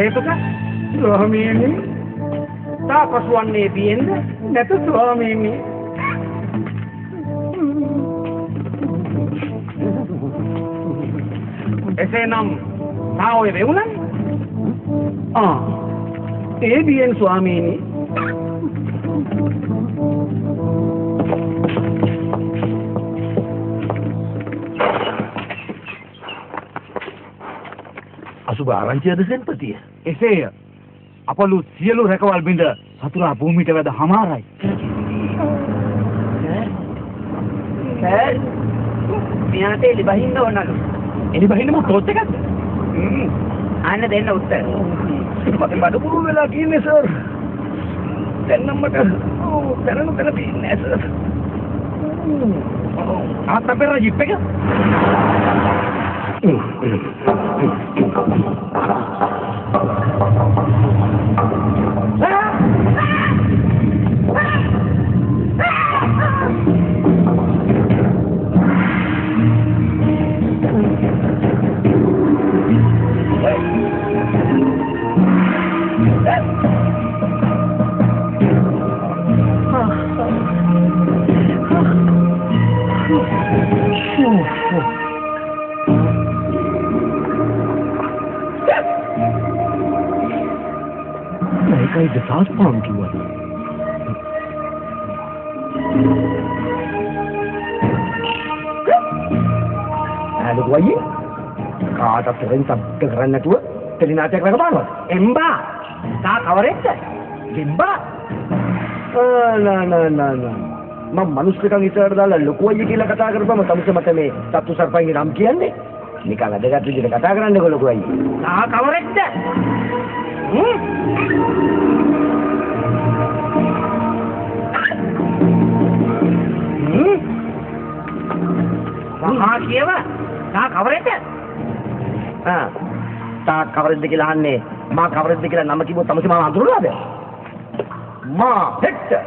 හේතුක ස්වාමීනි තාපසුවන්නේ බියෙන්ද නැත ස්වාමීනි. එසේනම් තා ඔය වෙවුණන්නේ? ඒ බියෙන් ස්වාමීනි. අසුබ ආරංචියද සෙන්පතිය? එසේය. අපලු සියලු රැකවල් බිඳ සතුරා භූමියට වැද හමාරයි. සර් මෙයාට එලි බහින්න ඕනලු. එලි බහින්නම තෝත් එකක්ද? අන්න දෙන්න උත්තර. මට බඩපුරු වෙලා කියන්නේ සර්. දැන් නම් මට දැනනු තැන තියෙන්නේ සර්. ආත්ත පෙර ජිප් එක. Mereka itu saspam juga. Ada dua ye. Kata sering tak kerana tu, terina cek lagi mana? එම්බා තා කවරෙක්ද? Limba. Nah. මම මනුස්සකම් ඉස්සරහට දාලා ලොකු අයියා කියලා කතා කරපුවම තමසේ මට මේ සත්තු සර්පයින්ගේ නම් කියන්නේ නිකන් අදගත් විදිහට කතා කරන්නකො ලොකු අයියා. තා කවරෙක්ද? මහා කියව තා කවරෙක්ද? තා කවරෙක්ද කියලා අහන්නේ මා කවරෙක්ද කියලා නම කිව්වොත් තමසේ මාව අඳුරලාද? මා හෙක්ටර්.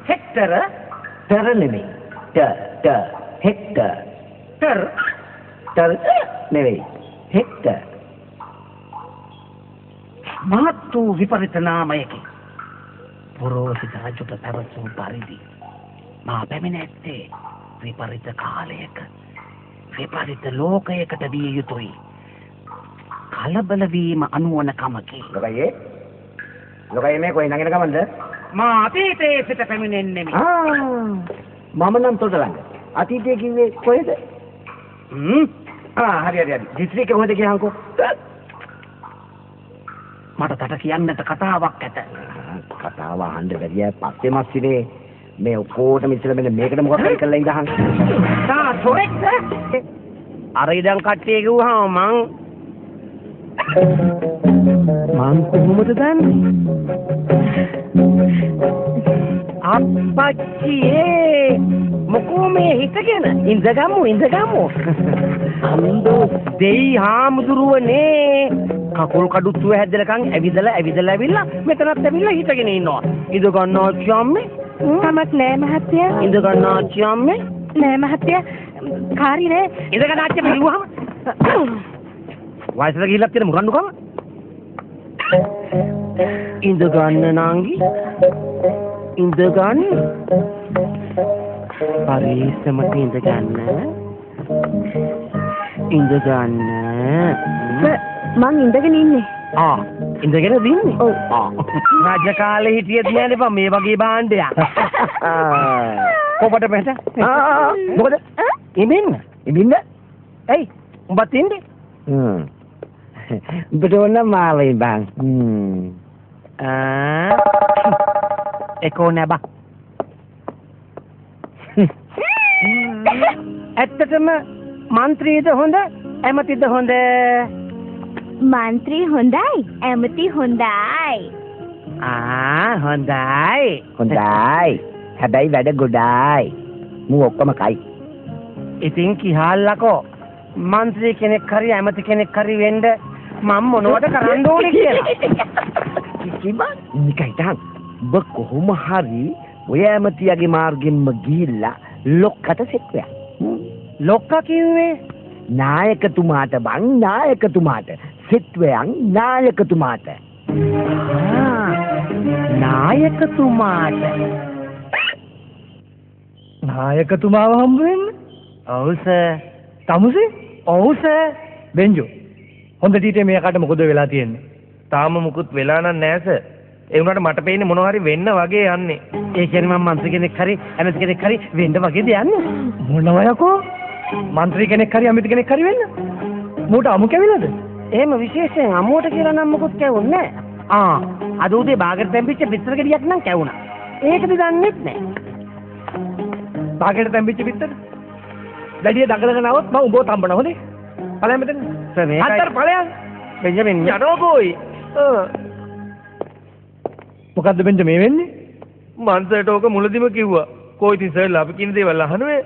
හෙක්ටර තර නෙමෙයි. හෙක්ටර්. තර නෙමෙයි. හෙක්ටර්. මහත් වූ විපරිත නාමයකි. පුරෝහිත රජුට පැවසූ පරිදි මා පැමිණ ඇත්තේ විපරිත කාලයක විපරිත ලෝකයකට විය යුතුයි. කලබල වීම අනුවන කමකි. ලොකයේ මේ කොයි නගින ගමන්ද? මා අතීතයේ සිට පැමිණෙන්නේ නෙමෙයි. මම නම් තොටලංග. අතීතයේ කිව්වේ කොහෙද? හරි. දිස්ත්‍රික්කේ කොහෙද කියහන්කෝ? මට තට කියන්නට කතාවක් ඇත. කතාව අහන්න බැරිය පස්සේ මස්සිනේ මේ ඔක්කොටම ඉස්සෙල්ලා මෙන්න මේකට මොකක් හරි කරලා ඉඳහන්. තා තොරෙක්ද? අර ඉඳන් කට්ටිය කිව්වහම මං කොහොමද දන්නේ? අප්පච්චියේ මොකෝ මේ හිතගෙන ඉඳගමු අම්දෝ දෙයි හාමුදුරුවනේ කකුල් කඩුත්තුව හැදෙනකන් ඇවිදලා මෙතනත් ඇවිල්ලා හිටගෙන ඉන්නවා. ඉඳ ගන්නවා චම්මේ. තමක් නෑ මහත්තයා. ඉඳ ගන්නවා චම්මේ. නෑ මහත්තයා. කාරි නෑ. ඉඳ ගන්න ආච්චි කිව්වහම වයසට ගිහිල්ලා තියෙන මුරණ්ඩුකම. ඉඳ ගන්න නංගි. ඉඳ ගන්න. පරිස්සමට ඉඳ ගන්න. මං ඉඳගෙන ඉන්නේ. ඉඳගෙන දින්නේ. රජ කාලේ හිටියෙත් නෑනේ බං මේ වගේ භාණ්ඩයක්. කොපට පැට. මොකද? ඉමින්න. ඇයි? උඹත් ඉන්නේ? උඹට ඕන මාවෙයි බං. එකෝ නෑ බං. ඇත්තටම මන්ත්‍රීද හොඳ ඇමතිද හොඳ? මන්ත්‍රී හොඳයි, ඇමති හොඳයි. හොඳයි. හැබැයි වැඩ ගොඩයි. මූ ඔක්කොම කයි. ඉතින් කිහාල්ලකෝ මන්ත්‍රී කෙනෙක් හරි ඇමති කෙනෙක් හරි වෙන්න මම මොනවද කරන්න ඕනේ කියලා. කිසිම නිකයිටන් ඔබ කොහොම හරි ඔය ඇමතියගේ මාර්ගෙන්ම ගිහිල්ලා ලොක්කට සෙට් වෙන්න. ලොක්කා කිව්වේ නායකතුමාට බං නායකතුමාට සෙත්වයන් නායකතුමාට. නායකතුමාට. නායකතුමාව හම්බ වෙන්න. ඔව් සර්. තමුසේ ඔව් සර්. බෙන්ජෝ. හොඳට ඊට මේකට මොකද වෙලා තියෙන්නේ? තාම මුකුත් වෙලා නැහැ සර්. ඒ වුණාට මට පේන්නේ මොනවා හරි වෙන්න වගේ යන්නේ. ඒ කියන්නේ මම මන්ත්‍රී කෙනෙක් හරි ඇමති කෙනෙක් හරි වෙන්න වගේද යන්නේ? මොනවා යකෝ? മന്ത്രി කෙනෙක් හරි අමිත කෙනෙක් හරි වෙන්න. මූට අමු කැවිලාද? එහෙම විශේෂයෙන් අම්මුවට කියලා නම් මොකුත් කැවුන්නේ නැහැ. අද උදේ බාගෙට තැම්පිච්ච පිටර ගෙඩියක් නම් කැවුණා. ඒකද දන්නෙත් නැහැ. බාගෙට තැම්පිච්ච පිටර. දැඩිය දඟලගෙන આવොත් මම උඹව තම්බනවා හොඳේ. ඵලයන් මෙතන. සර් මේකයි. අතර ඵලයන්. බෙන්ජමින් යනවා කෝයි. මොකද්ද බෙන්ජ මේ වෙන්නේ? මං සර්ට ඕක මුලදිම කිව්වා. කෝ ඉතින් සර්ලා අපි කියන දේවල් අහනුවේ.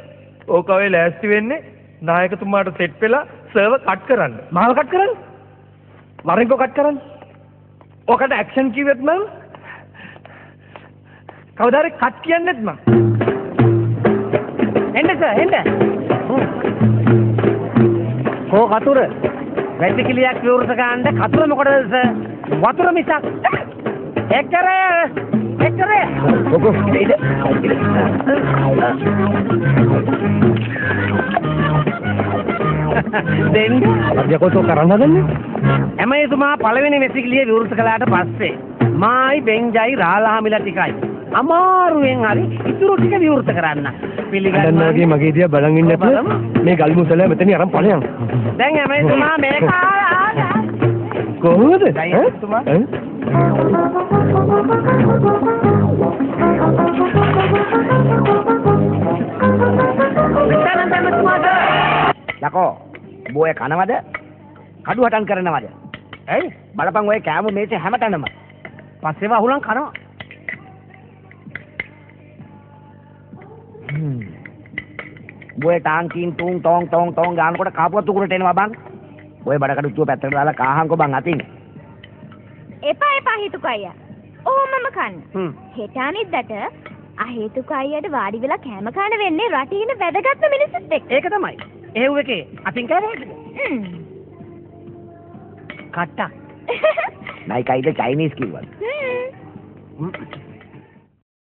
ඕක ඔය ලෑස්ති වෙන්නේ නායකතුමාට සෙට් වෙලා සර්ව කට් කරන්න. මාව කට් කරන්න. වරෙන්කෝ කට් කරන්න. ඔකට ඇක්ෂන් කිව්වෙත් මම කවදාද කට් කියන්නේත් මම. එන්න සර් එන්න. කෝ කතුර. වැටිකිලියක් විවෘත ගන්න කතුර මොකටද සර්? වතුර මිසක්. එක්කරේ. ඔකෝ ඉතින් දෙන්න. යකෝ තෝ කරන්න හදන්නේ? එමෙතුමා පළවෙනි වැසිකිළිය විවෘත කළාට පස්සේ මායි බෙන්ජයි රාලහාමිලා ටිකයි අමාරුවෙන් හරි ඉතුරු ටික විවෘත කරන්න. දන්නා වගේ මගේ දිහා බලන් ඉන්න නැතුව මේ ගල් මුසල මෙතන අරන් ඵලයන්. දැන් එමෙතුමා මේක කොහොමද? එතුමා යකෝ බෝය කනවද? කඩු හටන් කරනවද? ඇයි? බලපන් ඔය කෑම මේසේ හැමතැනම. පස්සේ වහුලන් කනවා. බෝය ටාංකින් ටුන් ටොං ටොං ටොං ගානකොට කාපුවත් උකුරට එනවා බං. ඔය බඩකඩුච්චුව පැත්තකට දාලා කාහන්කෝ බං අතින්. එපා හිතුක අයියා. ඕමම කන්න. හෙට අනිද්දාට අහේතුක අයියට වාඩි වෙලා කෑම කන්න වෙන්නේ රටේ ඉන්න වැදගත් මිනිස්සුත් එක්ක. ඒක තමයි. එහෙව් එකේ අතින් කෑවද? කට්ටක්. නයිකයිද චයිනීස් කිව්වද? හ්ම්.